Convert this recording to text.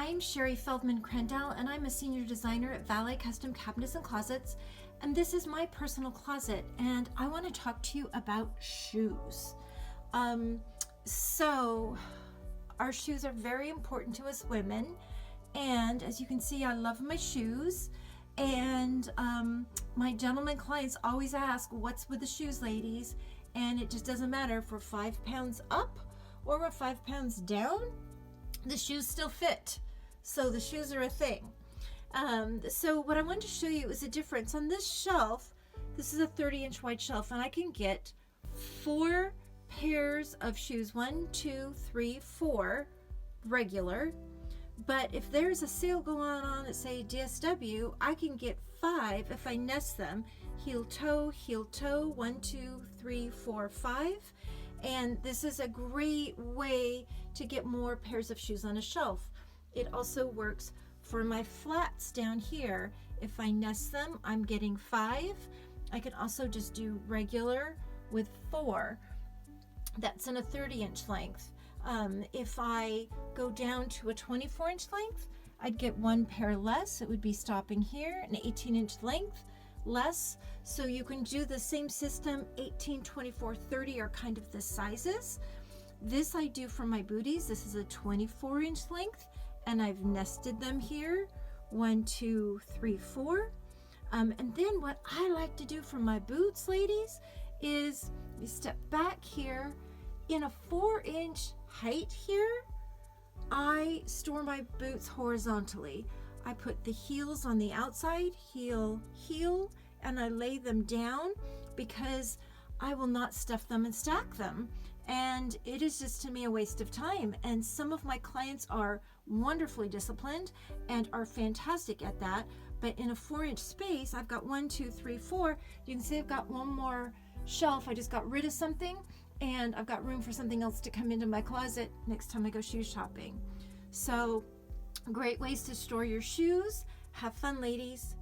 I'm Shari Krandel, and I'm a senior designer at Valet Custom Cabinets and Closets, and this is my personal closet, and I want to talk to you about shoes. So our shoes are very important to us women, and as you can see, I love my shoes, and my gentleman clients always ask, what's with the shoes, ladies? And it just doesn't matter if we're 5 pounds up or we're 5 pounds down, the shoes still fit. So the shoes are a thing. So what I wanted to show you is a difference. On this shelf, this is a 30-inch wide shelf, and I can get 4 pairs of shoes, 1, 2, 3, 4 regular. But if there's a sale going on at, say, DSW, I can get 5 if I nest them. Heel toe, 1, 2, 3, 4, 5. And this is a great way to get more pairs of shoes on a shelf. It also works for my flats down here. If I nest them, I'm getting 5. I can also just do regular with 4. That's in a 30-inch length. If I go down to a 24-inch length, I'd get 1 pair less. It would be stopping here, an 18-inch length less. So you can do the same system. 18, 24, 30 are kind of the sizes. This I do for my booties. This is a 24-inch length, and I've nested them here, 1, 2, 3, 4. And then what I like to do for my boots, ladies, is you step back here. In a 4-inch height here, I store my boots horizontally. I put the heels on the outside, heel, and I lay them down because I will not stuff them and stack them. And it is just, to me, a waste of time. And some of my clients are wonderfully disciplined and are fantastic at that. But in a 4-inch space, I've got 1, 2, 3, 4. You can see I've got one more shelf. I just got rid of something, and I've got room for something else to come into my closet next time I go shoe shopping. So great ways to store your shoes. Have fun, ladies.